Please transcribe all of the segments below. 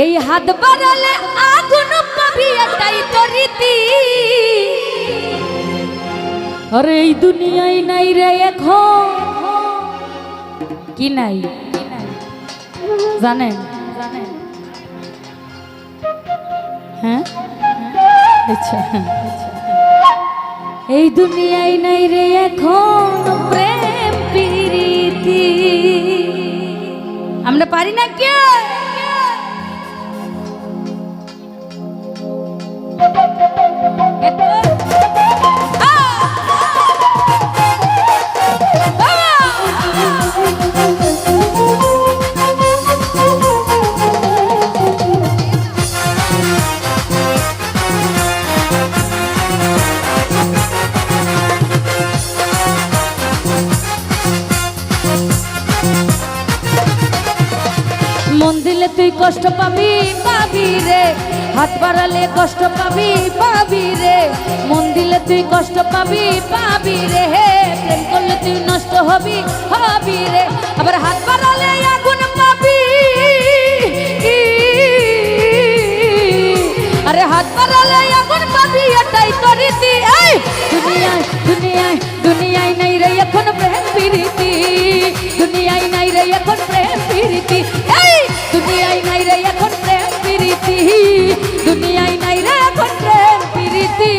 এই হাত বাড়ালে আগুন পাবি, এটাই তো রীতি। আরে এই দুনিয়ায় নাই রে এখন, কি নাই জানেন? হ্যাঁ আচ্ছা, এই দুনিয়ায় নাই রে এখন প্রেম প্রীতি। আমরা পারি না কে? মন দিলে তুই কষ্ট পাবি পাবি রে, হাত বাড়ালে কষ্ট পাবি পাবি রে। মন দিলে তুই কষ্ট পাবি পাবি রে, হে প্রেম করলে তুই নষ্ট হবি হবি রে। আবার হাত বাড়ালে আগুন পাবি, আরে হাত বাড়ালে আগুন পাবি, এটাই তো রীতি। এই দুনিয়ায় দুনিয়ায় দুনিয়ায় নাই রে এখন প্রেম প্রীতি, দুনিয়ায় নাই রে এখন প্রেম প্রীতি। এই দুনিয়ায় নাই রে এখন প্রেম প্রীতি, দুনিয়ায় নাই রে এখন প্রেম প্রীতি।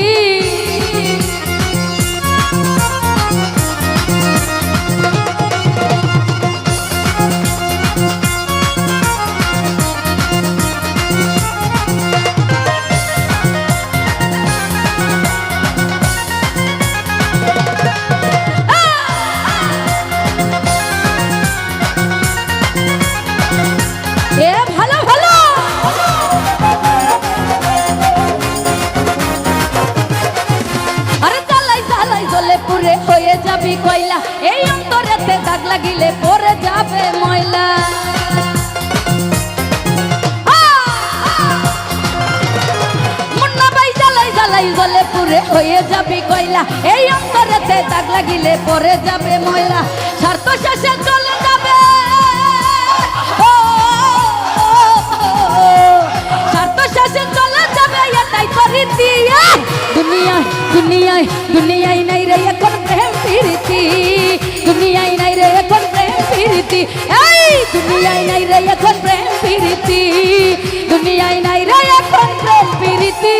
হয়ে যাবি কয়লা, এই অন্তরেতে দাগ লাগিলে পরে যাবে ময়লা। মুন্না ভাই জ্বালাই জ্বালাই জ্বলে পুরে হয়ে যাবি কয়লা, এই অন্তরেতে দাগ লাগিলে পরে যাবে ময়লা। স্বার্থ শেষে চলে যাবে, স্বার্থ শেষে চলে যাবে, এটাই তো রীতি। দুনিয়ায় দুনিয়ায় দুনিয়ায় নাই রে এখন প্রেম প্রীতি, দুনিয়ায় নাই রে এখন প্রেম প্রীতি। এই দুনিয়ায় নাই রে এখন প্রেম প্রীতি, দুনিয়ায় নাই রে এখন প্রেম প্রীতি।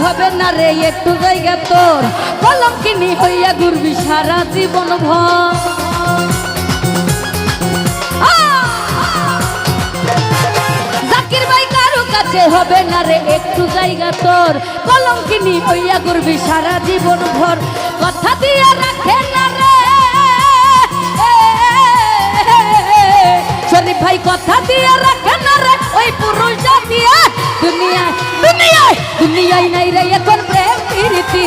হবে না রে একটু জায়গা তোর, কলম কিনি হইয়া ঘুরবি সারা জীবন ভর। জাকির ভাই কারো কাছে হবে না রে একটু জায়গা তোর, কলম কিনি হইয়া ঘুরবি সারা জীবন ভর। কথা দিয়ে রাখে না রে শরীফ ভাই, কথা দিয়ে রাখে না রে ওই পুরুষ জাতি। দুনিয়ায় দুনিয়ায় দুনিয়ায় নাই রে এখন প্রেম প্রীতি,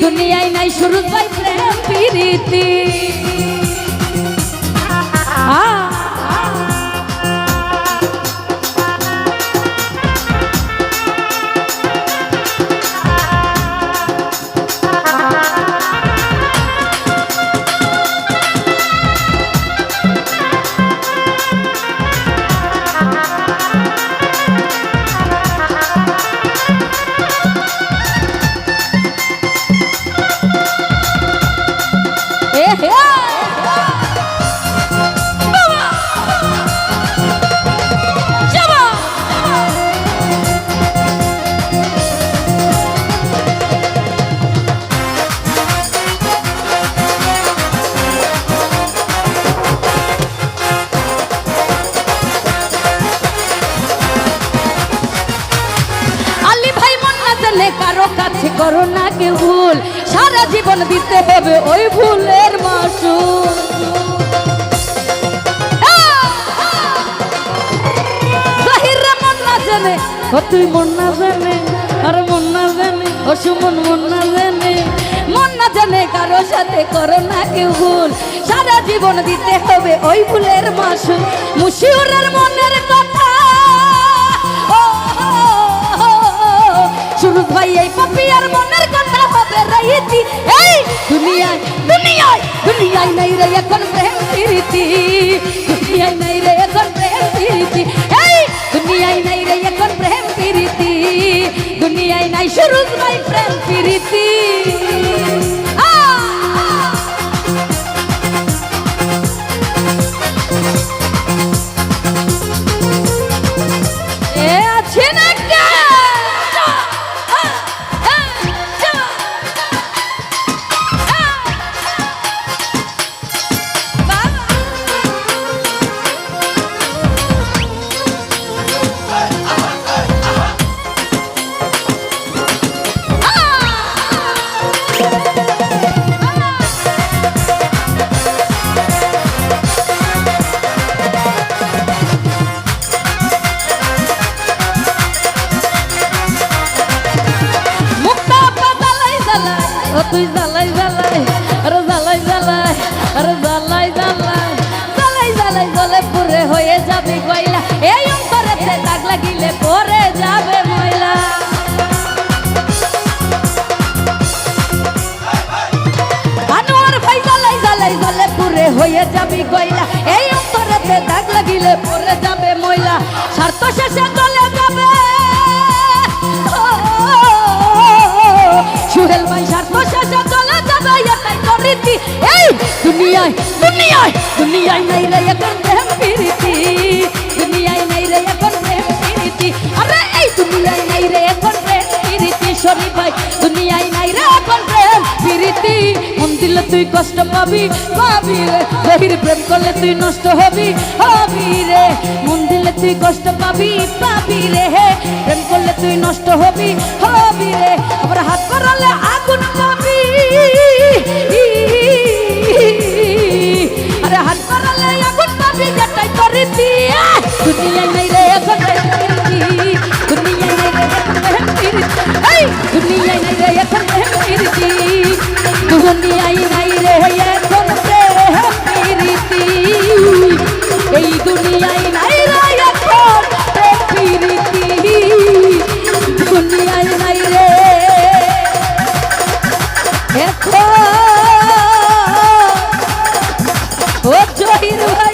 দুনিয়ায় নাই সুরজ ভাই প্রেম প্রীতি। কারো কাছে করো না কেউ ভুল, সারা জীবন দিতে হবে ওই ভুলের মাসুল। ও তুই মন না জানে আর মন না জানে ও সুমন মন না জানে কারো সাথে করো না কেউ ভুল সারা জীবন দিতে হবে ওই ভুলের মাসুল মুশিউরের মনের কথা সুরুজ ভাই এই পাপিয়ার মনের কথা হবে রইতি এই দুনিয়ায় দুনিয়ায় দুনিয়ায় নাই রে এখন প্রেম প্রীতি দুনিয়ায় নাই রে এখন প্রেম প্রীতি এই দুনিয়ায় নাই রে এখন প্রেম প্রীতি দুনিয়ায় নাই সুরুজ ভাই প্রেম প্রীতি তুই জ্বালাই জ্বালাই আরে জ্বালাই জ্বালাই আরে জ্বালাই জ্বালাই জ্বালাই জ্বালাই জ্বলে পুরে হয়ে যাবে গয়লা এই অন্তরেতে দাগ লাগিলে পরে যাবে ময়লা আনোয়ার ভাই জ্বালাই জ্বালাই জ্বলে পুরে হয়ে যাবে গয়লা এই অন্তরেতে দাগ লাগিলে পরে যাবে ময়লা স্বার্থ শেষে চলে যাবে সুহেল ভাই স্বার্থ শেষে চলে যাবে এটাই তো রীতি এই দুনিয়ায় দুনিয়ায় দুনিয়ায় নাই রে এখন প্রেম প্রীতি দুনিয়ায় নাই রে এখন প্রেম প্রীতি আরে এই দুনিয়ায় নাই রে এখন প্রেম প্রীতি শরীফ ভাই দুনিয়ায় নাই রে এখন প্রেম প্রীতি মন দিলে তুই কষ্ট পাবি পাবি রে গভীর প্রেম করলে তুই নষ্ট হবি হবি রে মন দিলে তুই কষ্ট পাবি পাবি রে প্রেম করলে তুই নষ্ট হবি হবি রে আবার হাত করালে আগুন পাবি আরে হাত করালে আগুন পাবি যেটাই তো রীতি দুনিয়ায় নাই রে এখন প্রেম প্রীতি দুনিয়ায় নাই রে এখন প্রেম প্রীতি এই দুনিয়ায় নাই রে এখন প্রেম প্রীতি দুনিয়ায় নাই রে এখন প্রেম প্রীতি এই দুনিয়ায় নাই রে এখন প্রেম প্রীতি দুনিয়ায় নাই রে এখন ও জহির ভাই